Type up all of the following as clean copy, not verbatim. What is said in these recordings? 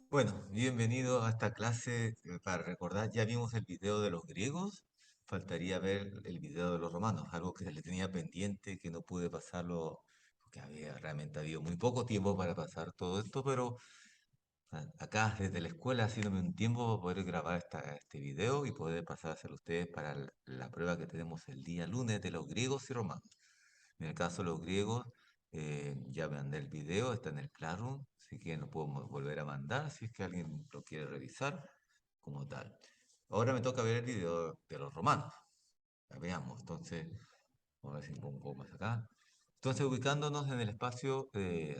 Bueno, bienvenido a esta clase para recordar, ya vimos el video de los griegos, faltaría ver el video de los romanos, algo que se le tenía pendiente, que no pude pasarlo, porque realmente habido muy poco tiempo para pasar todo esto, pero acá desde la escuela haciéndome un tiempo para poder grabar este video y poder pasárselo a ustedes para la prueba que tenemos el día lunes de los griegos y romanos. En el caso de los griegos, ya mandé el video, está en el Classroom, así que lo puedo volver a mandar si es que alguien lo quiere revisar como tal. Ahora me toca ver el video de los romanos. Ya veamos, entonces, vamos a ver si pongo un poco más acá. Entonces, ubicándonos en el espacio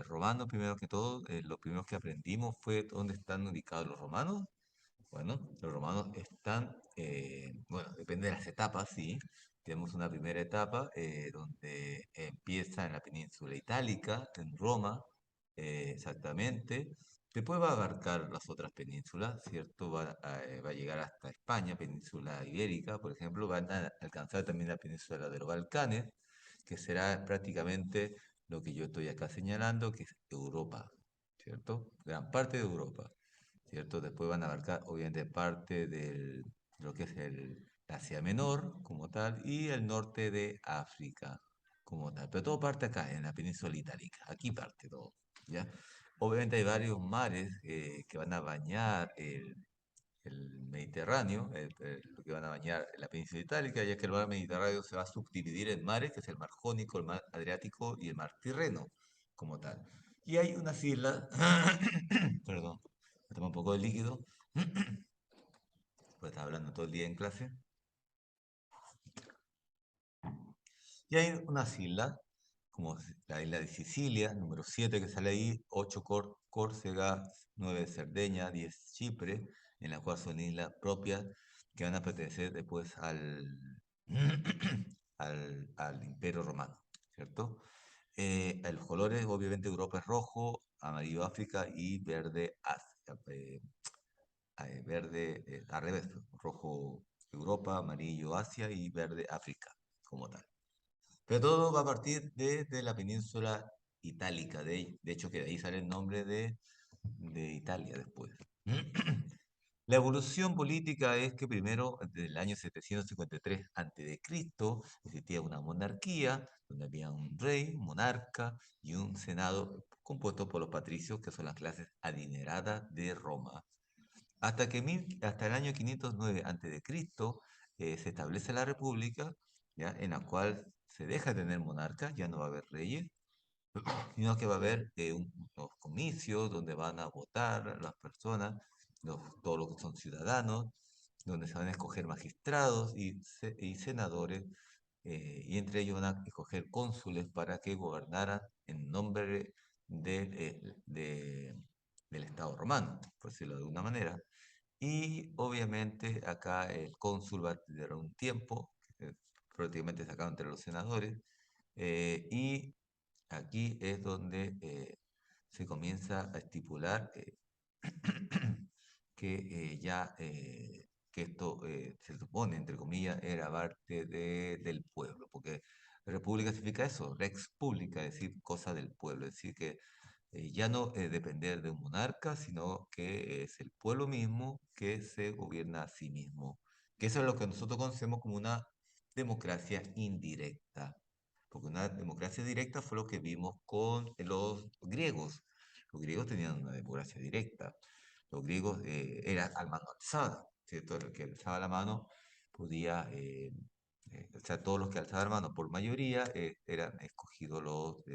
romano, primero que todo, lo primero que aprendimos fue dónde están ubicados los romanos. Bueno, los romanos están, bueno, depende de las etapas, sí. Tenemos una primera etapa donde empieza en la península itálica, en Roma, exactamente. Después va a abarcar las otras penínsulas, ¿cierto? Va a llegar hasta España, península ibérica, por ejemplo. Van a alcanzar también la península de los Balcanes, que será prácticamente lo que yo estoy acá señalando, que es Europa, ¿cierto? Gran parte de Europa. ¿Cierto? Después van a abarcar, obviamente, parte de lo que es Asia Menor, como tal, y el norte de África, como tal. Pero todo parte acá, en la península itálica. Aquí parte todo, ¿ya? Obviamente hay varios mares que van a bañar el Mediterráneo, lo que van a bañar la península itálica, ya que el mar Mediterráneo se va a subdividir en mares, que es el mar Jónico, el mar Adriático y el mar Tirreno, como tal. Y hay unas islas, perdón, me tomo un poco de líquido, pues estaba hablando todo el día en clase. Y hay unas islas, como la isla de Sicilia, número 7 que sale ahí, 8 Córcega, 9 Cerdeña, 10 Chipre, en la cual son islas propias que van a pertenecer después al Imperio Romano, ¿cierto? Los colores, obviamente, Europa es rojo, amarillo África y verde Asia. Verde, al revés, rojo Europa, amarillo Asia y verde África, como tal. Pero todo va a partir de la península itálica, de hecho que de ahí sale el nombre de Italia después. La evolución política es que primero, desde el año 753 a.C., existía una monarquía donde había un rey, un monarca y un senado compuesto por los patricios, que son las clases adineradas de Roma. Hasta el año 509 a.C. Se establece la república, ¿ya? En la cual se deja de tener monarcas, ya no va a haber reyes, sino que va a haber unos comicios donde van a votar las personas, todos los que son ciudadanos, donde se van a escoger magistrados y senadores, y entre ellos van a escoger cónsules para que gobernaran en nombre del Estado romano, por decirlo de alguna manera. Y obviamente acá el cónsul va a tener un tiempo, prácticamente sacado entre los senadores, y aquí es donde se comienza a estipular que que esto se supone, entre comillas, era parte del pueblo, porque república significa eso, rex pública, es decir, cosa del pueblo, es decir, que ya no depender de un monarca, sino que es el pueblo mismo que se gobierna a sí mismo, que eso es lo que nosotros conocemos como una democracia indirecta, porque una democracia directa fue lo que vimos con los griegos. Los griegos tenían una democracia directa. Los griegos era a mano alzada, ¿cierto? El que alzaba la mano podía, o sea, todos los que alzaban la mano por mayoría eran escogidos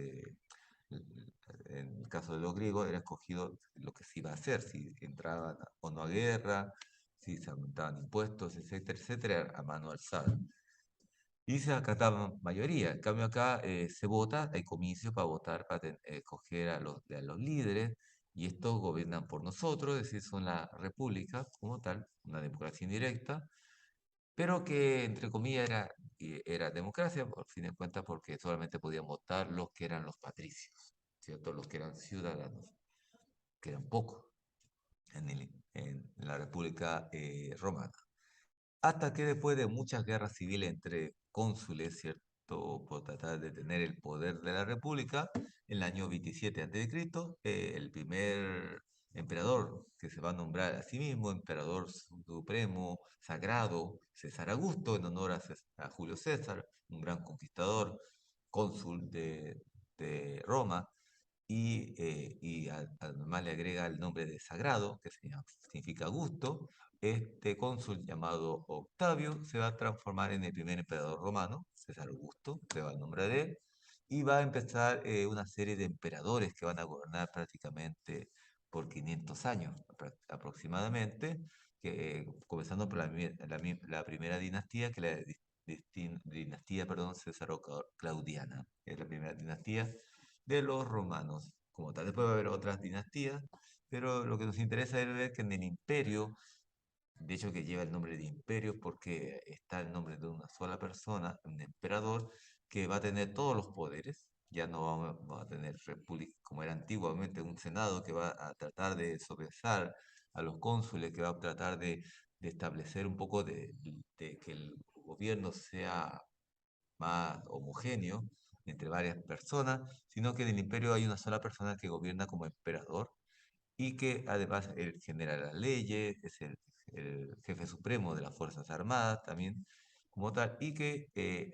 en el caso de los griegos, era escogido lo que se iba a hacer, si entraban o no a guerra, si se aumentaban impuestos, etcétera, etcétera, a mano alzada. Y se acataban mayoría. En cambio acá se vota, hay comicios para votar, para escoger a los líderes, y estos gobiernan por nosotros, es decir, son la república como tal, una democracia indirecta, pero que entre comillas era democracia, por fin de cuentas, porque solamente podían votar los que eran los patricios, ¿cierto? Los que eran ciudadanos, que eran pocos en la República Romana. Hasta que después de muchas guerras civiles entre cónsules, ¿cierto? esto por tratar de tener el poder de la República, en el año 27 a.C., el primer emperador que se va a nombrar a sí mismo, emperador supremo, sagrado, César Augusto, en honor a Julio César, un gran conquistador, cónsul de Roma, y además le agrega el nombre de sagrado, que significa gusto. Este cónsul llamado Octavio se va a transformar en el primer emperador romano, César Augusto, se va a nombrar de él, y va a empezar una serie de emperadores que van a gobernar prácticamente por 500 años aproximadamente, comenzando por la primera dinastía, que es la dinastía, perdón, Césaro-Claudiana, que es la primera dinastía de los romanos. Como tal, después va a haber otras dinastías, pero lo que nos interesa es ver que en el imperio, de hecho que lleva el nombre de imperio porque está el nombre de una sola persona, un emperador, que va a tener todos los poderes. Ya no va a tener república como era antiguamente, un senado que va a tratar de sopesar a los cónsules, que va a tratar de establecer un poco de que el gobierno sea más homogéneo entre varias personas, sino que en el imperio hay una sola persona que gobierna como emperador y que además él genera las leyes, es el jefe supremo de las Fuerzas Armadas también como tal, y que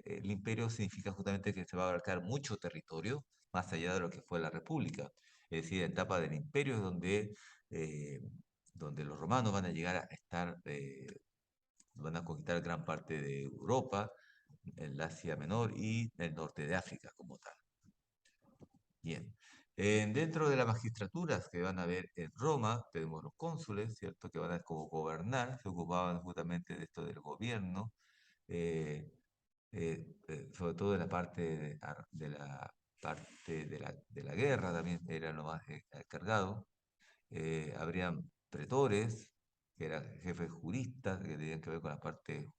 el imperio significa justamente que se va a abarcar mucho territorio más allá de lo que fue la república. Es decir, la etapa del imperio es eh, donde los romanos van a llegar a estar, van a conquistar gran parte de Europa, el Asia Menor y el norte de África como tal. Bien. Dentro de las magistraturas que van a haber en Roma, tenemos los cónsules, ¿cierto? Que van a como gobernar, se ocupaban justamente de esto del gobierno, eh, sobre todo de la parte de la guerra también eran lo más encargado. Habrían pretores, que eran jefes juristas, que tenían que ver con la parte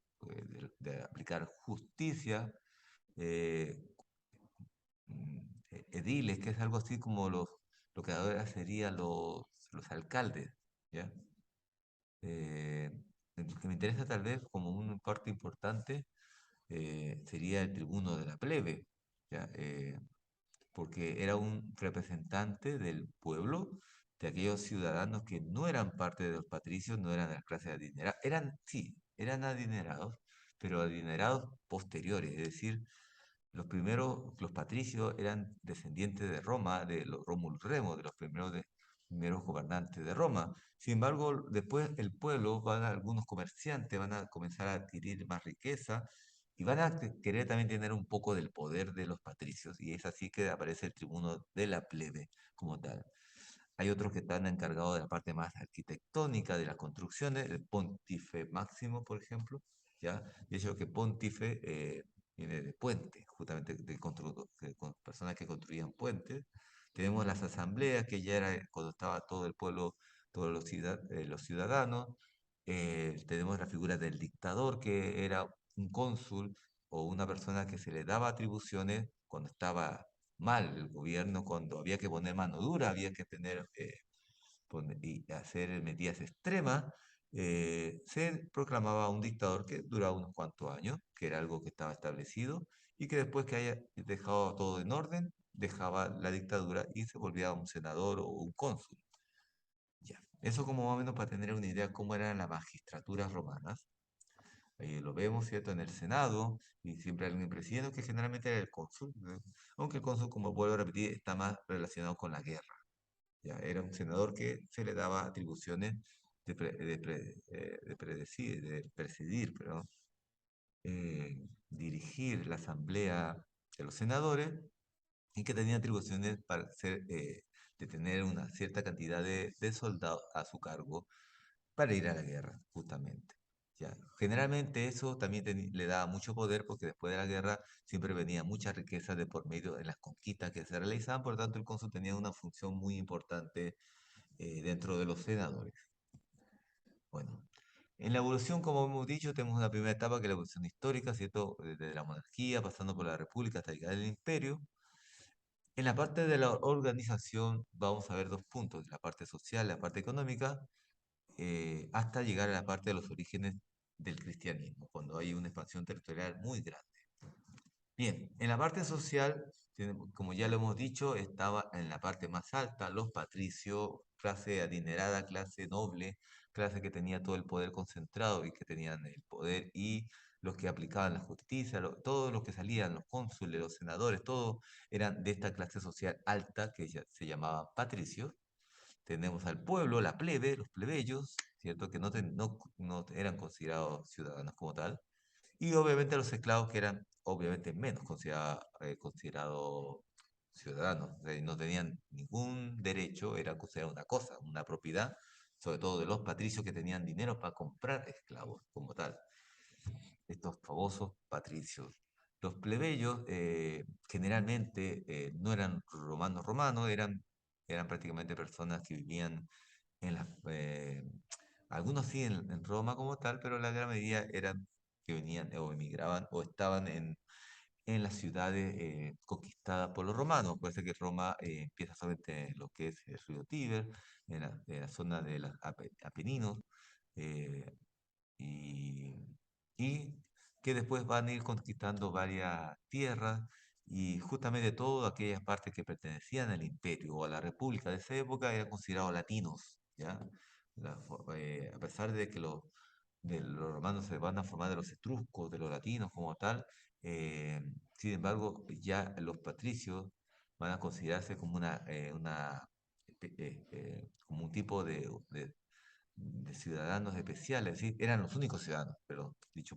de aplicar justicia. eh, Ediles, que es algo así como lo que ahora serían los alcaldes, ¿ya? Eh, lo que me interesa tal vez como una parte importante sería el tribuno de la plebe, ¿ya? Porque era un representante del pueblo, de aquellos ciudadanos que no eran parte de los patricios, no eran de la clase adinerada, sí, eran adinerados, pero adinerados posteriores, es decir, los patricios eran descendientes de Roma, de los Rómulos Remo, de los primeros gobernantes de Roma. Sin embargo, después el pueblo, algunos comerciantes van a comenzar a adquirir más riqueza y van a querer también tener un poco del poder de los patricios. Y es así que aparece el tribuno de la plebe como tal. Hay otros que están encargados de la parte más arquitectónica de las construcciones, el pontífice máximo, por ejemplo, ¿ya? De hecho, que pontífice viene de puente, justamente personas que construían puentes. Tenemos las asambleas, que ya era cuando estaba todo el pueblo, todos los ciudadanos. Tenemos la figura del dictador, que era un cónsul o una persona que se le daba atribuciones cuando estaba mal el gobierno, cuando había que poner mano dura, había que y hacer medidas extremas, se proclamaba un dictador que duraba unos cuantos años, que era algo que estaba establecido, y que después que haya dejado todo en orden, dejaba la dictadura y se volvía un senador o un cónsul. Ya. Eso como más o menos para tener una idea cómo eran las magistraturas romanas. Lo vemos, ¿cierto?, en el Senado, y siempre hay alguien presidiendo, que generalmente era el cónsul, ¿no? Aunque el cónsul, como vuelvo a repetir, está más relacionado con la guerra. Ya, era un senador que se le daba atribuciones de presidir, perdón, dirigir la asamblea de los senadores y que tenía atribuciones de tener una cierta cantidad de soldados a su cargo para ir a la guerra, justamente. Ya. Generalmente eso también le daba mucho poder porque después de la guerra siempre venía mucha riqueza de por medio de las conquistas que se realizaban, por lo tanto el cónsul tenía una función muy importante dentro de los senadores. Bueno, en la evolución, como hemos dicho, tenemos una primera etapa que es la evolución histórica, ¿cierto? Desde la monarquía, pasando por la república hasta llegar al imperio. En la parte de la organización vamos a ver dos puntos, la parte social, la parte económica, hasta llegar a la parte de los orígenes del cristianismo, cuando hay una expansión territorial muy grande. Bien, en la parte social, como ya lo hemos dicho, estaba en la parte más alta los patricios, clase adinerada, clase noble, clase que tenía todo el poder concentrado y que tenían el poder, y los que aplicaban la justicia, todos los que salían, los cónsules, los senadores, todos eran de esta clase social alta que se llamaba patricios. Tenemos al pueblo, la plebe, los plebeyos, ¿cierto? Que no eran considerados ciudadanos como tal. Y obviamente los esclavos que eran obviamente menos considerados ciudadanos, no tenían ningún derecho, era considerado una cosa, una propiedad, sobre todo de los patricios que tenían dinero para comprar esclavos como tal, estos famosos patricios. Los plebeyos generalmente no eran romanos, eran prácticamente personas que vivían en las, algunos sí en Roma como tal, pero la gran mayoría eran que venían o emigraban o estaban en las ciudades conquistadas por los romanos. Parece que Roma empieza solamente en lo que es el río Tíber, en la zona de los Apeninos, eh, y, y que después van a ir conquistando varias tierras y justamente todas aquellas partes que pertenecían al imperio o a la república de esa época eran considerados latinos, ¿ya? A pesar de los romanos se van a formar de los etruscos, de los latinos como tal, eh, sin embargo, ya los patricios van a considerarse como como un tipo de ciudadanos especiales, ¿sí? Eran los únicos ciudadanos, pero dicho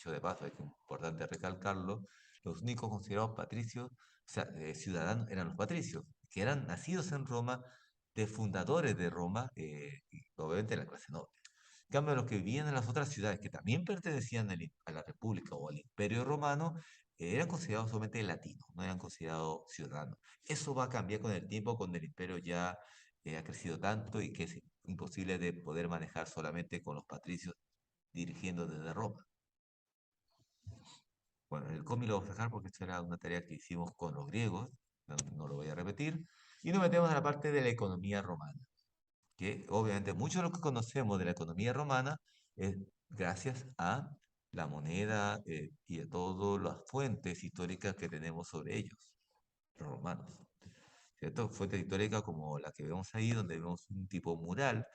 de paso, es importante recalcarlo, los únicos considerados patricios, o sea, ciudadanos eran los patricios, que eran nacidos en Roma, de fundadores de Roma, y obviamente la clase noble. En cambio, los que vivían en las otras ciudades, que también pertenecían a la República o al Imperio Romano, eran considerados solamente latinos, no eran considerados ciudadanos. Eso va a cambiar con el tiempo, cuando el imperio ya ha crecido tanto y que es imposible de poder manejar solamente con los patricios dirigiendo desde Roma. Bueno, el cómic lo vamos a dejar porque esto era una tarea que hicimos con los griegos, no lo voy a repetir, y nos metemos a la parte de la economía romana, que obviamente mucho de lo que conocemos de la economía romana es gracias a la moneda y a todas las fuentes históricas que tenemos sobre ellos, los romanos. ¿Cierto? Fuentes históricas como la que vemos ahí, donde vemos un tipo mural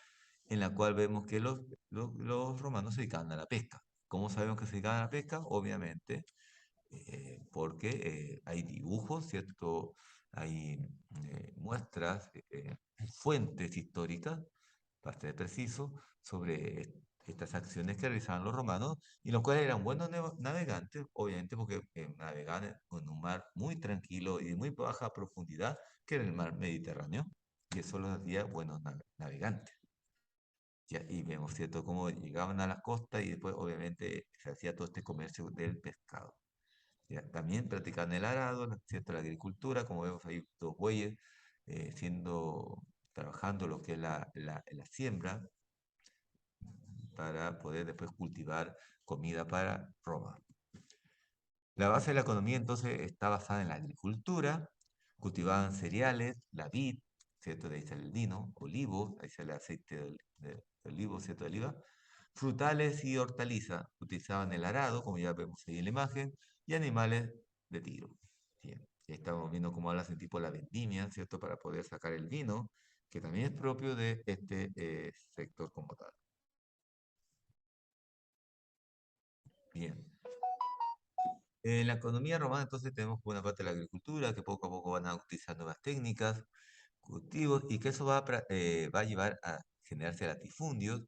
en la cual vemos que los romanos se dedicaban a la pesca. ¿Cómo sabemos que se dedicaban a la pesca? Obviamente, porque hay dibujos, ¿cierto? Hay muestras, fuentes históricas, bastante preciso, sobre estas acciones que realizaban los romanos, y los cuales eran buenos navegantes, obviamente porque navegaban en un mar muy tranquilo y de muy baja profundidad, que era el mar Mediterráneo, y eso los hacía buenos navegantes. Ya, y vemos, ¿cierto?, cómo llegaban a las costas y después, obviamente, se hacía todo este comercio del pescado. Ya, también practicaban el arado, ¿cierto?, la agricultura, como vemos ahí, dos bueyes trabajando lo que es la siembra para poder después cultivar comida para Roma. La base de la economía entonces está basada en la agricultura, cultivaban cereales, la vid, ¿cierto? De ahí sale el vino, olivos, ahí sale el aceite de olivo, ¿cierto? De oliva, frutales y hortalizas, utilizaban el arado, como ya vemos ahí en la imagen, y animales de tiro. Bien, y ahí estamos viendo cómo hacen tipo la vendimia, ¿cierto? Para poder sacar el vino, que también es propio de este sector como tal. Bien. En la economía romana entonces tenemos buena parte de la agricultura, que poco a poco van a utilizar nuevas técnicas, cultivos, y que eso va a llevar a generarse latifundios,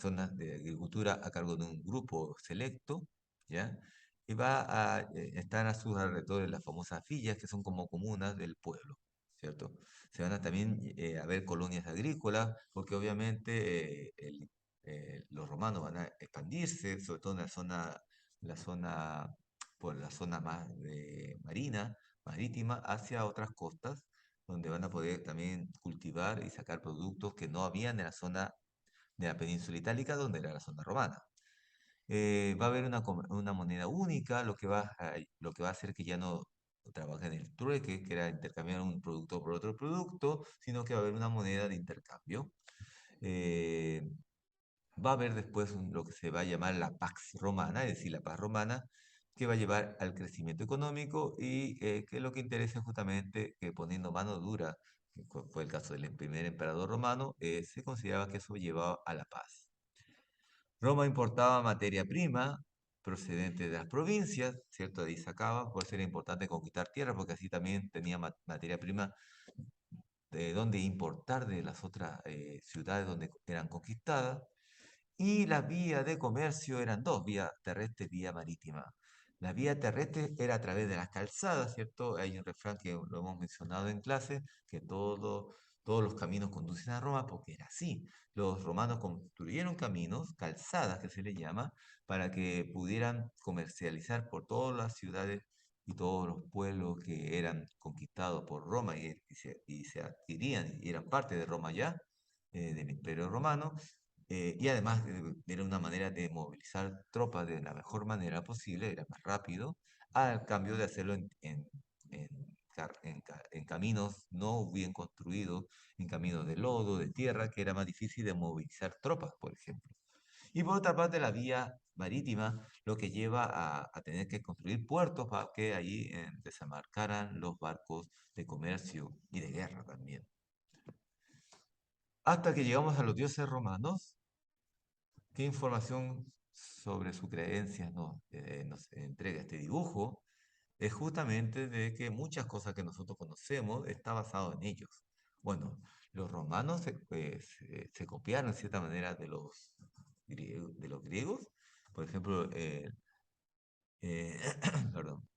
zonas de agricultura a cargo de un grupo selecto, ¿ya? Y va a estar a sus alrededores las famosas villas, que son como comunas del pueblo, ¿cierto? Se van a también a ver colonias agrícolas, porque obviamente los romanos van a expandirse, sobre todo en la zona, por la zona más marina, marítima, hacia otras costas, donde van a poder también cultivar y sacar productos que no habían en la zona de la península itálica, donde era la zona romana. Va a haber una moneda única, lo que va a hacer que ya no trabajen el trueque, que era intercambiar un producto por otro producto, sino que va a haber una moneda de intercambio. Eh, Va a haber después lo que se va a llamar la Pax Romana, es decir, la paz romana, que va a llevar al crecimiento económico y que lo que interesa es justamente que poniendo mano dura, que fue el caso del primer emperador romano, se consideraba que eso llevaba a la paz. Roma importaba materia prima procedente de las provincias, ¿cierto? De ahí sacaba, por eso era importante conquistar tierra, porque así también tenía materia prima de donde importar de las otras ciudades donde eran conquistadas. Y las vías de comercio eran dos, vía terrestre y vía marítima. La vía terrestre era a través de las calzadas, ¿cierto? Hay un refrán que lo hemos mencionado en clase, que todos los caminos conducen a Roma, porque era así. Los romanos construyeron caminos, calzadas que se le llama, para que pudieran comercializar por todas las ciudades y todos los pueblos que eran conquistados por Roma y se adquirían y eran parte de Roma ya, del Imperio Romano, y además era una manera de movilizar tropas de la mejor manera posible, era más rápido, al cambio de hacerlo en en caminos no bien construidos, en caminos de lodo, de tierra, que era más difícil de movilizar tropas, por ejemplo. Y por otra parte, la vía marítima, lo que lleva a tener que construir puertos para que allí desembarcaran los barcos de comercio y de guerra también. Hasta que llegamos a los dioses romanos. ¿Qué información sobre sus creencias nos entrega este dibujo? Es justamente de que muchas cosas que nosotros conocemos está basado en ellos. Bueno, los romanos se copiaron en cierta manera de los griegos. Por ejemplo, perdón,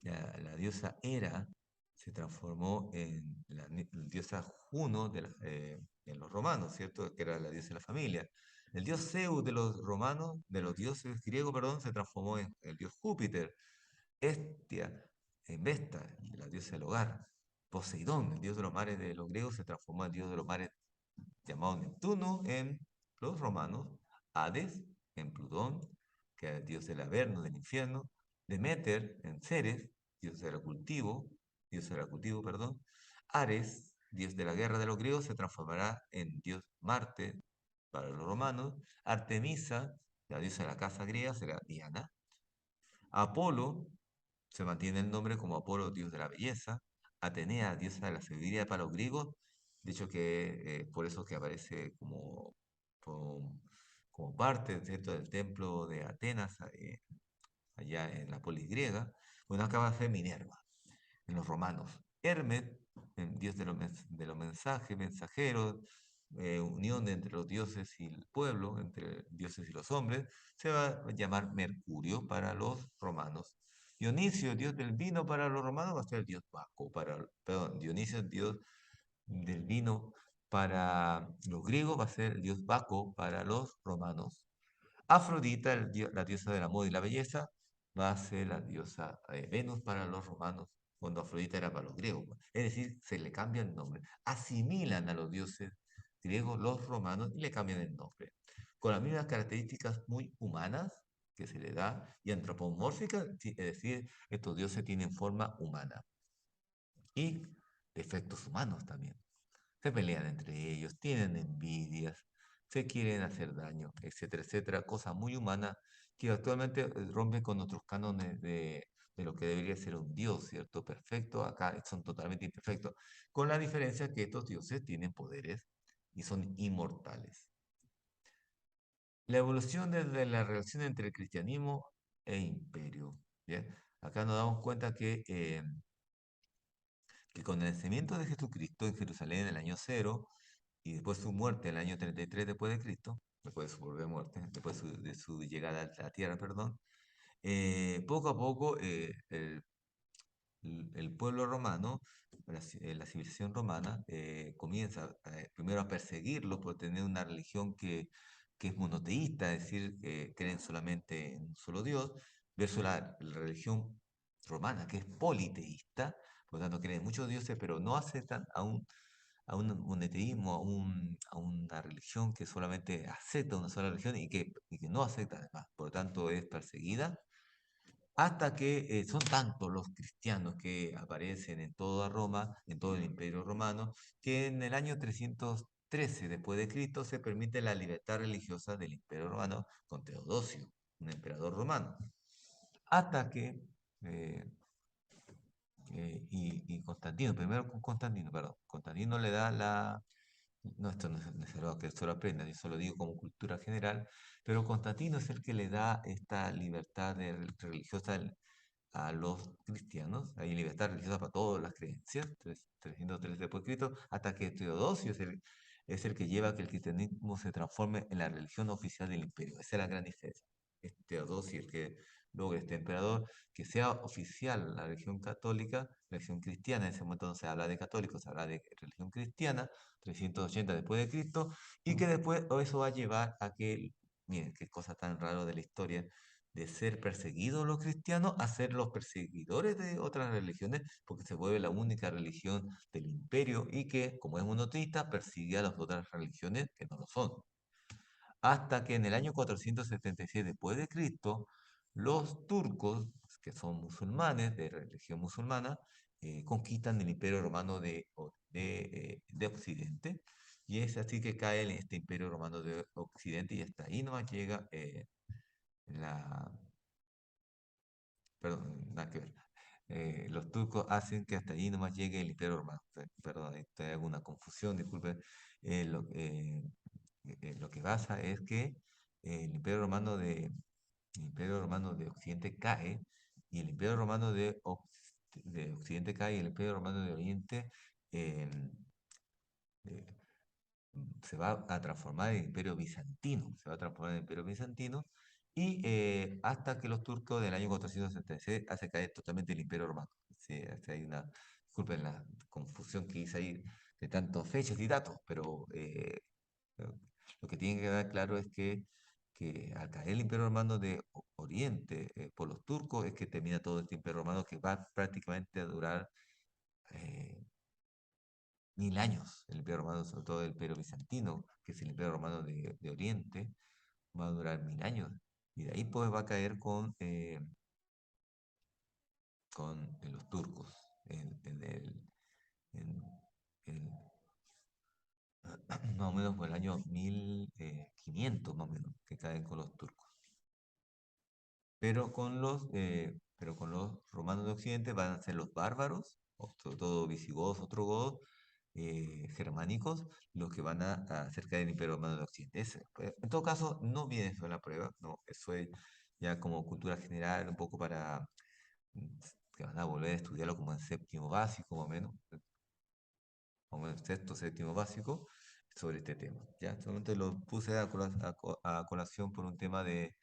la diosa Hera se transformó en la diosa Juno en los romanos, ¿cierto? Que era la diosa de la familia. El dios Zeus de los romanos, de los dioses griegos, perdón, se transformó en el dios Júpiter. Hestia, en Vesta, la diosa del hogar. Poseidón, el dios de los mares de los griegos, se transformó en dios de los mares llamado Neptuno en los romanos, Hades en Plutón, que era el dios del Averno, del infierno, Deméter en Ceres, dios del cultivo, perdón, Ares, dios de la guerra de los griegos, se transformará en dios Marte para los romanos, Artemisa, la diosa de la casa griega, será Diana, Apolo, se mantiene el nombre como Apolo, dios de la belleza, Atenea, diosa de la sabiduría para los griegos, de hecho que por eso que aparece como, como parte, ¿cierto?, del templo de Atenas, allá en la polis griega. Bueno, acá va a ser Minerva, en los romanos. Hermes, dios de los mensajes, mensajeros, unión entre los dioses y el pueblo, entre dioses y los hombres, se va a llamar Mercurio para los romanos. Dionisio, dios del vino para los romanos, va a ser el dios Baco, perdón, Dionisio, dios del vino para los griegos, va a ser el dios Baco para los romanos. Afrodita, la diosa del amor y la belleza, va a ser la diosa Venus para los romanos, cuando Afrodita era para los griegos, pues. Es decir, se le cambia el nombre. Asimilan a los dioses griegos los romanos y le cambian el nombre. Con las mismas características muy humanas que se le da y antropomórficas, es decir, estos dioses tienen forma humana y defectos humanos también. Se pelean entre ellos, tienen envidias, se quieren hacer daño, etcétera, etcétera. Cosas muy humanas que actualmente rompen con nuestros cánones de lo que debería ser un dios, ¿cierto? Perfecto, acá son totalmente imperfectos, con la diferencia que estos dioses tienen poderes y son inmortales. La evolución desde la relación entre el cristianismo e imperio. ¿Bien? Acá nos damos cuenta que con el nacimiento de Jesucristo en Jerusalén en el año cero, y después su muerte en el año 33 después de Cristo, después de su propia muerte, después de su llegada a la tierra, perdón, poco a poco el pueblo romano, la civilización romana, comienza primero a perseguirlos por tener una religión que es monoteísta, es decir, que creen solamente en un solo Dios, versus la religión romana, que es politeísta, por lo tanto creen en muchos dioses, pero no aceptan a un monoteísmo, a una religión que solamente acepta una sola religión y que no acepta además, por lo tanto es perseguida hasta que son tantos los cristianos que aparecen en toda Roma, en todo el Imperio Romano, que en el año 313 después de Cristo se permite la libertad religiosa del Imperio Romano con Teodosio, un emperador romano. hasta que, eh, y Constantino, primero con Constantino, perdón, Constantino le da no, esto no es necesario que esto lo aprenda, yo solo digo como cultura general, pero Constantino es el que le da esta libertad religiosa a los cristianos, hay libertad religiosa para todas las creencias, 303 después de Cristo, hasta que Teodosio es el que lleva a que el cristianismo se transforme en la religión oficial del imperio. Esa es la gran diferencia. Es Teodosio el que logra este emperador que sea oficial la religión católica, la religión cristiana, en ese momento no se habla de católicos, se habla de religión cristiana, 380 después de Cristo, y que después eso va a llevar a que, miren, qué cosa tan rara de la historia, de ser perseguidos los cristianos a ser los perseguidores de otras religiones, porque se vuelve la única religión del imperio y que, como es monoteísta, persigue a las otras religiones que no lo son. Hasta que en el año 477 después de Cristo, los turcos, que son musulmanes, de religión musulmana, conquistan el imperio romano de Occidente, y es así que cae en este imperio romano de Occidente y hasta ahí nomás llega la, perdón, nada que ver. Los turcos hacen que hasta allí nomás llegue el Imperio Romano. Perdón, hay alguna confusión, disculpen. Lo que pasa es que el Imperio Romano el Imperio Romano de Occidente cae y el Imperio Romano de Occidente cae y el Imperio Romano de Oriente eh, eh, se va a transformar en Imperio Bizantino, se va a transformar en Imperio Bizantino, y hasta que los turcos del año 476 hace caer totalmente el Imperio Romano. Sí, hay una, disculpen la confusión que hice ahí de tantos fechas y datos, pero lo que tiene que quedar claro es que al caer el Imperio Romano de Oriente por los turcos es que termina todo este Imperio Romano que va prácticamente a durar eh, 1000 años. El Imperio Romano, sobre todo el Imperio Bizantino, que es el Imperio Romano de Oriente, va a durar 1000 años. Y de ahí pues va a caer con los turcos en, en- más o menos por el año 1500 más o menos, que caen con los turcos. Pero con los romanos de Occidente van a ser los bárbaros, sobre todo visigodos, ostrogodos, germánicos, los que van a hacer caer el Imperio Romano de Occidente. En todo caso, no viene eso en la prueba, no, eso es ya como cultura general, un poco para mm, que van a volver a estudiarlo como en séptimo básico, más o menos sexto, séptimo básico, sobre este tema. Ya, solamente lo puse a colación por un tema de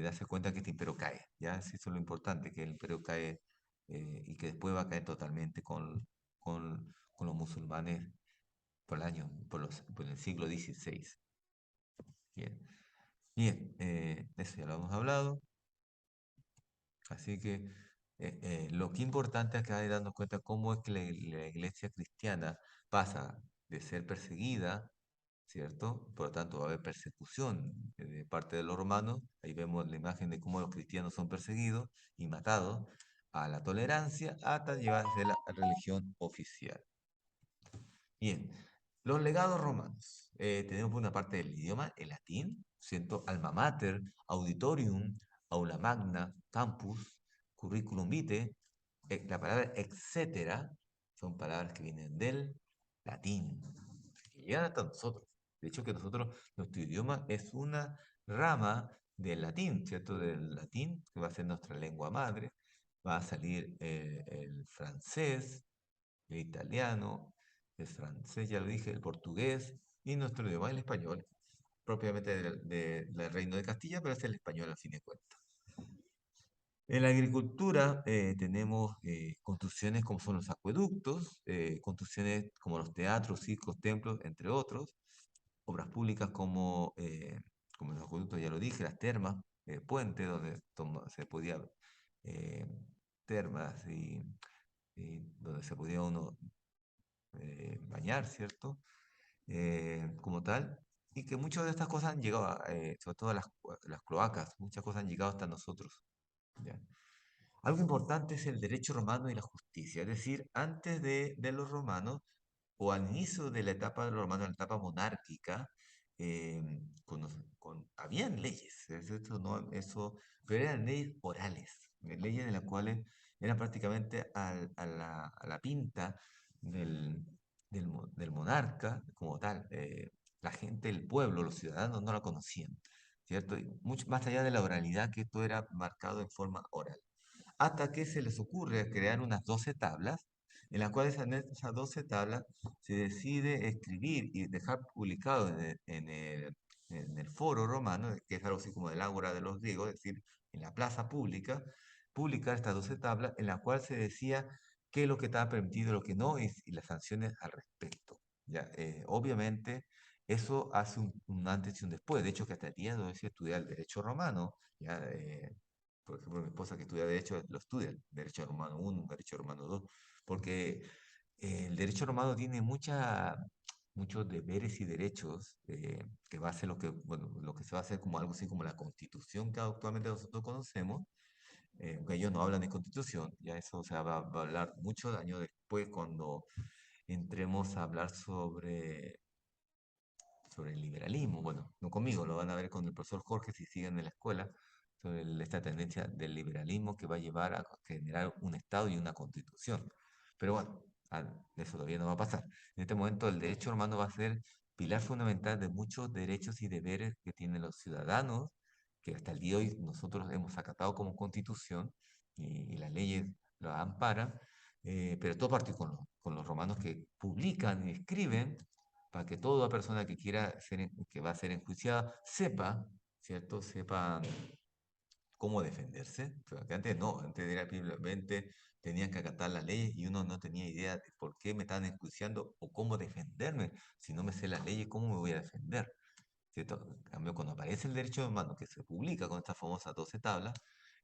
darse cuenta que este imperio cae, ¿ya? Sí, eso es lo importante, que el imperio cae y que después va a caer totalmente con los musulmanes por el siglo XVI. Bien, bien, eso ya lo hemos hablado, así que lo que es importante acá es darnos cuenta cómo es que la iglesia cristiana pasa de ser perseguida, ¿cierto? Por lo tanto, va a haber persecución de parte de los romanos. Ahí vemos la imagen de cómo los cristianos son perseguidos y matados, a la tolerancia hasta llevarse la religión oficial. Bien, los legados romanos. Tenemos por una parte el idioma, el latín, ¿cierto? Alma mater, auditorium, aula magna, campus, curriculum vitae. La palabra etcétera son palabras que vienen del latín, que llegan hasta nosotros. De hecho, que nosotros, nuestro idioma es una rama del latín, ¿cierto? Del latín, que va a ser nuestra lengua madre. Va a salir el francés, el italiano, el francés, ya lo dije, el portugués y nuestro idioma, el español, propiamente del Reino de Castilla, pero es el español al fin de cuentas. En la agricultura tenemos construcciones como son los acueductos, construcciones como los teatros, circos, templos, entre otros, obras públicas como los acueductos, ya lo dije, las termas, puentes donde se podía, eh, termas y donde se podía uno bañar, ¿cierto? Como tal, y que muchas de estas cosas han llegado, sobre todo las cloacas, muchas cosas han llegado hasta nosotros. ¿Ya? Algo importante es el derecho romano y la justicia, es decir, antes de los romanos o al inicio de la etapa de los romanos, la etapa monárquica, eh, habían leyes, eso no, pero eran leyes orales, leyes de las cuales eran prácticamente a la pinta del, del monarca como tal. La gente, el pueblo, los ciudadanos no la conocían, ¿cierto? Y mucho más allá de la oralidad, que esto era marcado en forma oral. Hasta que se les ocurre crear unas 12 tablas, en las cuales en esas 12 tablas se decide escribir y dejar publicado en el foro romano, que es algo así como el ágora de los griegos, es decir, en la plaza pública, publicar estas 12 tablas en las cuales se decía qué es lo que estaba permitido y lo que no, y las sanciones al respecto. Ya, obviamente, eso hace un antes y un después. De hecho, que hasta el día de hoy se estudia el derecho romano, ya, por ejemplo, mi esposa que estudia Derecho lo estudia, el Derecho Romano 1, Derecho Romano 2, porque el Derecho Romano tiene muchos deberes y derechos, que va a ser lo que, bueno, lo que se va a hacer como algo así como la Constitución que actualmente nosotros conocemos, aunque ellos no hablan de Constitución, ya eso va a hablar muchos años después cuando entremos a hablar sobre el liberalismo. Bueno, no conmigo, lo van a ver con el profesor Jorge si siguen en la escuela, sobre esta tendencia del liberalismo que va a llevar a generar un Estado y una constitución. Pero bueno, eso todavía no va a pasar. En este momento el derecho romano va a ser pilar fundamental de muchos derechos y deberes que tienen los ciudadanos, que hasta el día de hoy nosotros hemos acatado como constitución y las leyes lo amparan, pero todo partió con los romanos que publican y escriben para que toda persona que quiera que va a ser enjuiciada sepa, ¿cierto? Sepa cómo defenderse. Porque antes no, antes era simplemente tenían que acatar las leyes y uno no tenía idea de por qué me estaban enjuiciando o cómo defenderme. Si no me sé las leyes, ¿cómo me voy a defender? ¿Cierto? En cambio, cuando aparece el derecho humano que se publica con estas famosas 12 tablas,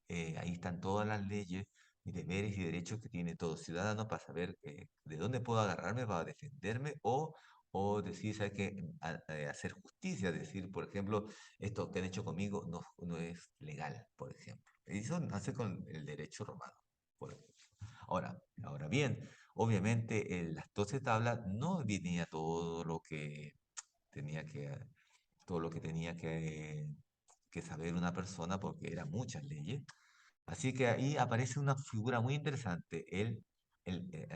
ahí están todas las leyes y deberes y derechos que tiene todo ciudadano para saber de dónde puedo agarrarme para defenderme o decir, ¿sabes qué? Hacer justicia, decir, por ejemplo, esto que han hecho conmigo no es legal, por ejemplo. Y eso nace con el derecho romano, por ejemplo. Ahora bien, obviamente en las 12 tablas no venía tenía que, todo lo que tenía que saber una persona porque eran muchas leyes. Así que ahí aparece una figura muy interesante.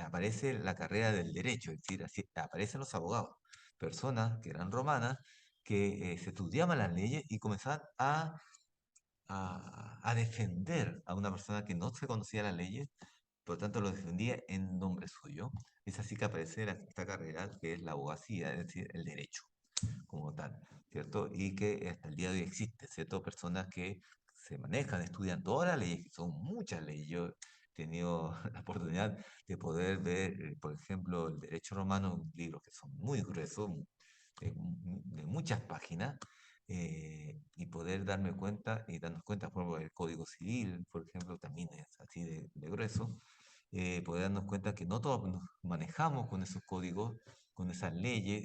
Aparece la carrera del derecho, es decir, así, aparecen los abogados, personas que eran romanas, que se estudiaban las leyes y comenzaban a defender a una persona que no se conocía las leyes, por lo tanto lo defendía en nombre suyo. Es así que aparece esta carrera que es la abogacía, es decir, el derecho como tal, ¿cierto? Y que hasta el día de hoy existe, ¿cierto? Personas que se manejan, estudian todas las leyes, que son muchas leyes. Yo he tenido la oportunidad de poder ver, por ejemplo, el derecho romano, un libro que son muy gruesos, de muchas páginas, y poder darme cuenta y darnos cuenta, por ejemplo, el Código Civil, por ejemplo, también es así de grueso, poder darnos cuenta que no todos nos manejamos con esos códigos, con esas leyes,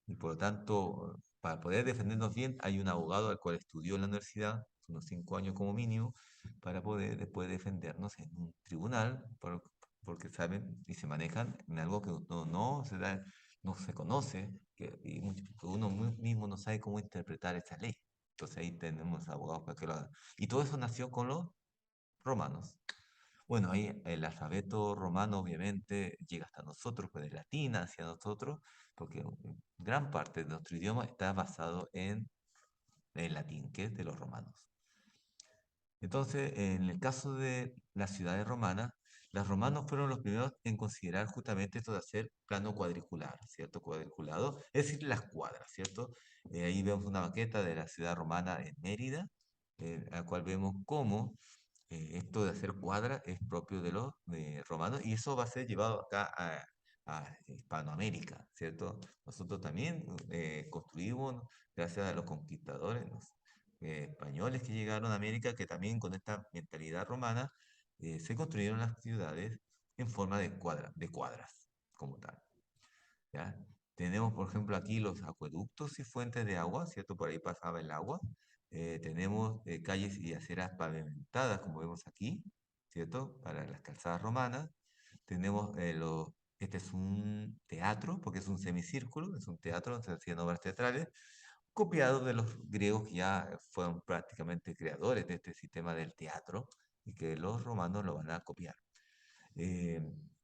y por lo tanto, para poder defendernos bien, hay un abogado al cual estudió en la universidad, unos 5 años como mínimo, para poder después defendernos en un tribunal, porque saben y se manejan en algo que no se da, no se conoce, que uno mismo no sabe cómo interpretar esa ley. Entonces ahí tenemos abogados para que lo hagan. Y todo eso nació con los romanos. Bueno, ahí el alfabeto romano obviamente llega hasta nosotros, pues de latín hacia nosotros, porque gran parte de nuestro idioma está basado en el latín, que es de los romanos. Entonces, en el caso de las ciudades romanas, los romanos fueron los primeros en considerar justamente esto de hacer plano cuadricular, ¿cierto? Cuadriculado, es decir, las cuadras, ¿cierto? Ahí vemos una maqueta de la ciudad romana en Mérida, en la cual vemos cómo esto de hacer cuadras es propio de los romanos y eso va a ser llevado acá a Hispanoamérica, ¿cierto? Nosotros también construimos, gracias a los conquistadores, españoles que llegaron a América, que también con esta mentalidad romana se construyeron las ciudades en forma de cuadras, como tal. ¿Ya? Tenemos, por ejemplo, aquí los acueductos y fuentes de agua, ¿cierto? Por ahí pasaba el agua. Tenemos calles y aceras pavimentadas, como vemos aquí, ¿cierto? Para las calzadas romanas. Tenemos Este es un teatro, porque es un semicírculo, es un teatro donde se hacían obras teatrales, copiado de los griegos que ya fueron prácticamente creadores de este sistema del teatro y que los romanos lo van a copiar. Eh,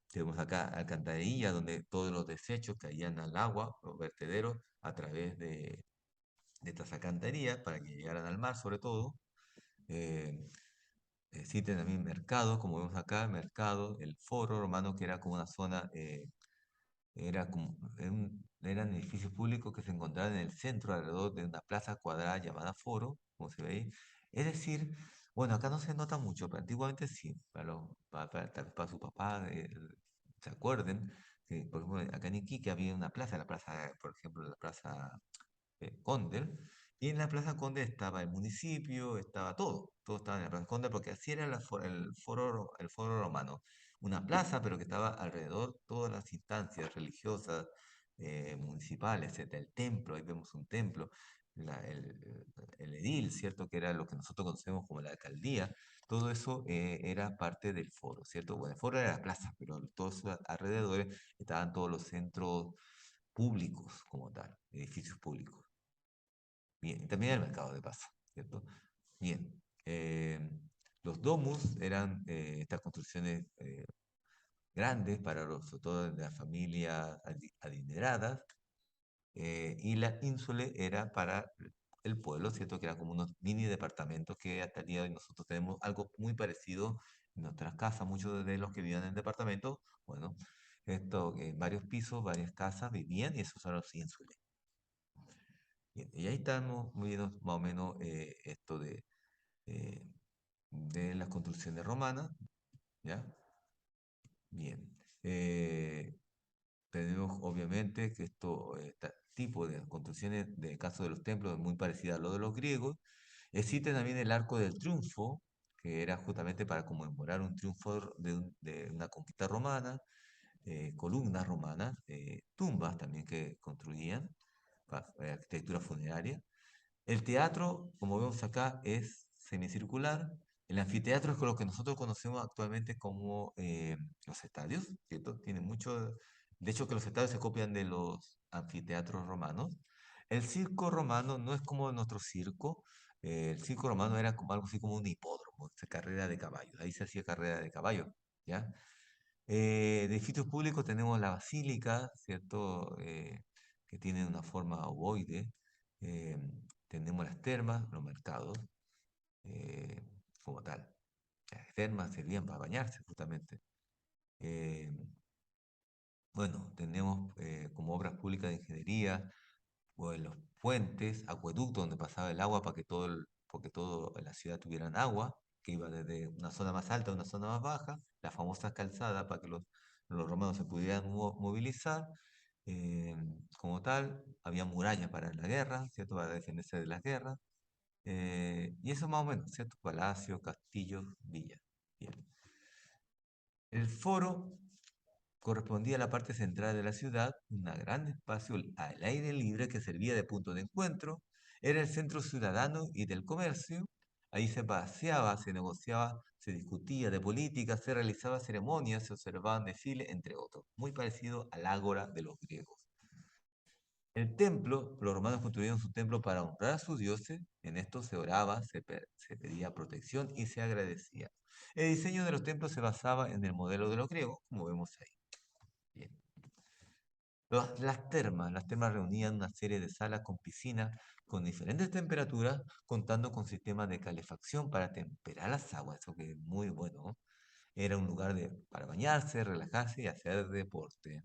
Tenemos acá alcantarillas donde todos los desechos caían al agua, los vertederos, a través de estas alcantarillas para que llegaran al mar, sobre todo. Eh, Existen también mercados, como vemos acá, mercado, el foro romano, que era como una zona eran edificios públicos que se encontraban en el centro, alrededor de una plaza cuadrada llamada Foro, como se ve ahí. Es decir, bueno, acá no se nota mucho, pero antiguamente sí, tal vez para su papá, se acuerden, que por ejemplo acá en Iquique había una plaza, la plaza, por ejemplo, la plaza Condel, y en la Plaza Condel estaba el municipio, estaba todo estaba en la Plaza Condel, porque así era el foro romano, una plaza, pero que estaba alrededor todas las instancias religiosas, municipales, etcétera. El templo, ahí vemos un templo, el edil, ¿cierto? Que era lo que nosotros conocemos como la alcaldía, todo eso era parte del foro, ¿cierto? Bueno, el foro era la plaza, pero todos sus alrededores estaban todos los centros públicos como tal, edificios públicos. Bien, y también el mercado de paso, ¿cierto? Bien, los domus eran estas construcciones grandes para sobre todo de las familias adineradas, y la ínsule era para el pueblo, ¿cierto? Que eran como unos mini departamentos que hasta el día de hoy nosotros tenemos algo muy parecido en nuestras casas, muchos de los que vivían en departamentos, bueno, esto, en varios pisos, varias casas vivían y esos son los ínsules. Bien, y ahí estamos viendo más o menos esto eh, de las construcciones romanas, ¿ya? Bien. Tenemos obviamente que este tipo de construcciones, de caso de los templos, es muy parecida a lo de los griegos. Existe también el Arco del Triunfo, que era justamente para conmemorar un triunfo de una conquista romana, columnas romanas, tumbas también que construían, arquitectura funeraria. El teatro, como vemos acá, es semicircular. El anfiteatro es con lo que nosotros conocemos actualmente como los estadios, ¿cierto? Tiene mucho, de hecho que los estadios se copian de los anfiteatros romanos. El circo romano no es como nuestro circo. El circo romano era como algo así como un hipódromo, carrera de caballos. Ahí se hacía carrera de caballos, ¿ya? De edificios públicos tenemos la basílica, ¿cierto? Que tiene una forma ovoide. Eh, Tenemos las termas, los mercados, eh, como tal. Las termas servían para bañarse, justamente. Eh, bueno, tenemos como obras públicas de ingeniería, o en los puentes, acueductos donde pasaba el agua para que porque toda la ciudad tuvieran agua, que iba desde una zona más alta a una zona más baja, la famosa calzada para que los romanos se pudieran movilizar. eh, Como tal, había murallas para la guerra, ¿cierto? Para defenderse de las guerras. Y eso más o menos, ¿cierto? Palacios, castillos, villas. Bien. El foro correspondía a la parte central de la ciudad, un gran espacio al aire libre que servía de punto de encuentro. Era el centro ciudadano y del comercio. Ahí se paseaba, se negociaba, se discutía de política, se realizaban ceremonias, se observaban desfiles, entre otros. Muy parecido al ágora de los griegos. El templo, los romanos construyeron su templo para honrar a sus dioses. En esto se oraba, se pedía protección y se agradecía. El diseño de los templos se basaba en el modelo de los griegos, como vemos ahí. Bien. Las termas reunían una serie de salas con piscinas con diferentes temperaturas, contando con sistemas de calefacción para temperar las aguas, eso que es muy bueno, ¿no? Era un lugar para bañarse, relajarse y hacer deporte.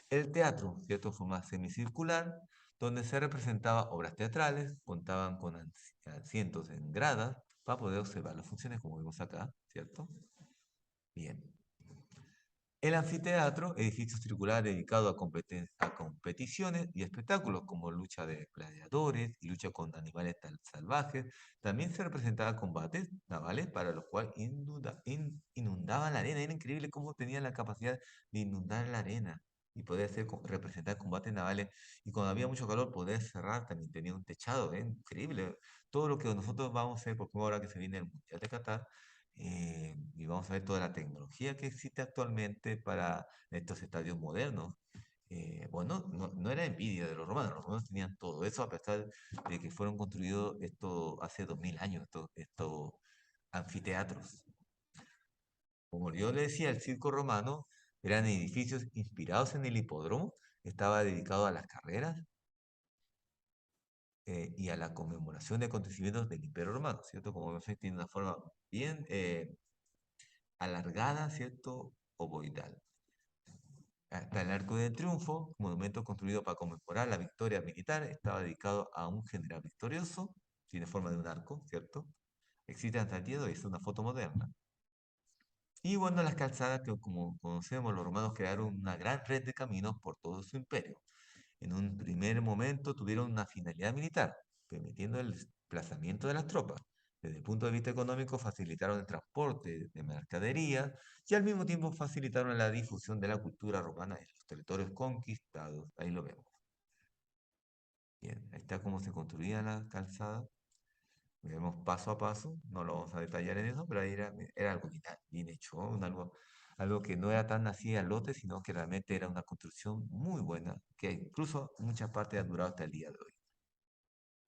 El teatro, ¿cierto? Forma semicircular, donde se representaban obras teatrales, contaban con asientos en gradas para poder observar las funciones, como vemos acá, ¿cierto? Bien. El anfiteatro, edificio circular dedicado a competiciones y espectáculos como lucha de gladiadores y lucha con animales salvajes. También se representaban combates navales para los cuales inundaban la arena. Era increíble cómo tenían la capacidad de inundar la arena y poder representar combates navales. Y cuando había mucho calor, poder cerrar también tenía un techado. Increíble. Todo lo que nosotros vamos a hacer, por ejemplo, ahora que se viene el Mundial de Qatar, Y vamos a ver toda la tecnología que existe actualmente para estos estadios modernos. Bueno, no era envidia de los romanos tenían todo eso a pesar de que fueron construidos esto hace 2000 años, estos anfiteatros. Como yo le decía, el circo romano eran edificios inspirados en el hipódromo, estaba dedicado a las carreras y a la conmemoración de acontecimientos del Imperio Romano, ¿cierto? Como ven, tiene una forma bien alargada, ¿cierto? Ovoidal. Hasta el Arco de Triunfo, monumento construido para conmemorar la victoria militar, estaba dedicado a un general victorioso, tiene forma de un arco, ¿cierto? Existe hasta el día de hoy, es una foto moderna. Y bueno, las calzadas que como conocemos, los romanos crearon una gran red de caminos por todo su imperio. En un primer momento tuvieron una finalidad militar, permitiendo el desplazamiento de las tropas. Desde el punto de vista económico, facilitaron el transporte de mercaderías y al mismo tiempo facilitaron la difusión de la cultura romana en los territorios conquistados. Ahí lo vemos. Bien, ahí está cómo se construía la calzada. Vemos paso a paso, no lo vamos a detallar en eso, pero ahí era algo bien hecho, ¿no? Algo que no era tan así al lote, sino que realmente era una construcción muy buena, que incluso en muchas partes ha durado hasta el día de hoy.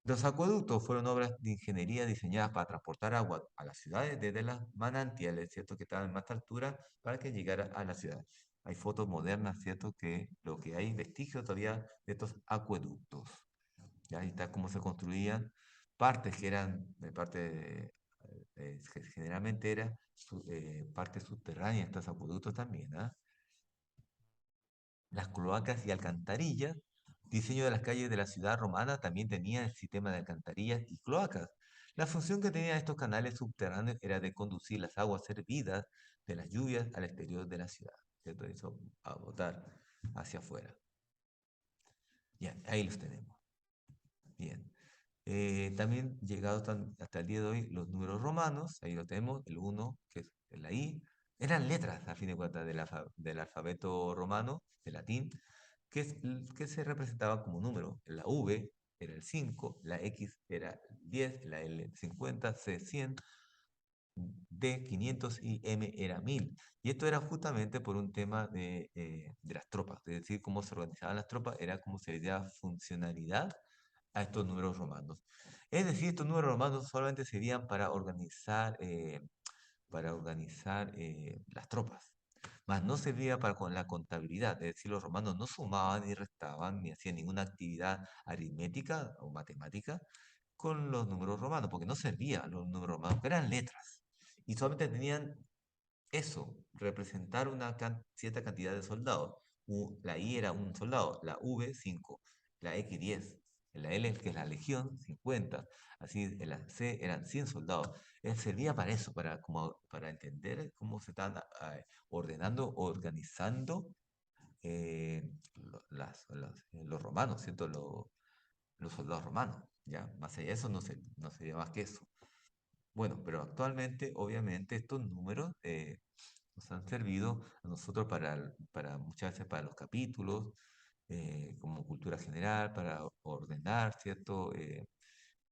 Los acueductos fueron obras de ingeniería diseñadas para transportar agua a las ciudades desde las manantiales, ¿cierto? Que estaban en más altura para que llegara a la ciudad. Hay fotos modernas, ¿cierto? Que lo que hay vestigios todavía de estos acueductos. Ya ahí está cómo se construían partes que eran de que generalmente era parte subterránea de estos acueductos también, ¿ah? Las cloacas y alcantarillas. Diseño de las calles de la ciudad romana también tenía el sistema de alcantarillas y cloacas. La función que tenían estos canales subterráneos era de conducir las aguas servidas de las lluvias al exterior de la ciudad, ¿cierto? Eso a botar hacia afuera. Ya, ahí los tenemos. Bien. También llegados hasta el día de hoy los números romanos, ahí lo tenemos, el uno que es la I, eran letras a fin de cuentas del alfabeto romano, del latín, que se representaba como número. La V era el 5, la X era el 10, la L 50, C 100, D 500 y M era 1000. Y esto era justamente por un tema de las tropas, es decir, cómo se organizaban las tropas, era como se le daba funcionalidad a estos números romanos. Es decir, estos números romanos solamente servían para organizar las tropas, mas no servía para con la contabilidad, es decir, los romanos no sumaban ni restaban ni hacían ninguna actividad aritmética o matemática con los números romanos, porque no servían los números romanos, que eran letras, y solamente tenían eso, representar una cierta cantidad de soldados. La I era un soldado, la V 5, la X 10, la L que es la legión 50, así en la C eran 100 soldados. Servía para eso, para entender cómo se están ordenando, organizando los romanos, ¿cierto? Los soldados romanos, ¿ya? Más allá de eso no sería más que eso. Bueno, pero actualmente, obviamente, estos números nos han servido a nosotros para muchas veces para los capítulos, como cultura general, para ordenar, ¿cierto?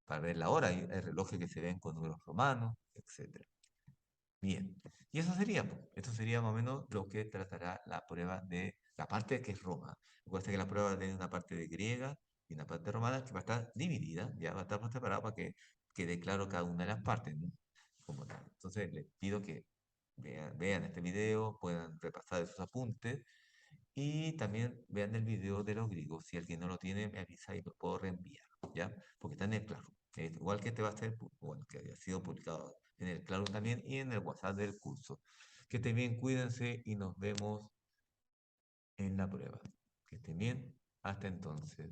Para ver la hora, hay relojes que se ven con números romanos, etcétera. Bien, y esto sería más o menos lo que tratará la prueba de la parte que es Roma. Recuerda que la prueba tiene una parte de griega y una parte romana que va a estar dividida, ya va a estar preparada para que quede claro cada una de las partes, ¿no? Como tal. Entonces les pido que vean este video, puedan repasar esos apuntes y también vean el video de los griegos. Si alguien no lo tiene, me avisa y lo puedo reenviar, ¿ya? Porque está en el claro. Igual que este va a ser, bueno, que ha sido publicado en el claro también y en el WhatsApp del curso. Que estén bien, cuídense y nos vemos en la prueba. Que estén bien. Hasta entonces.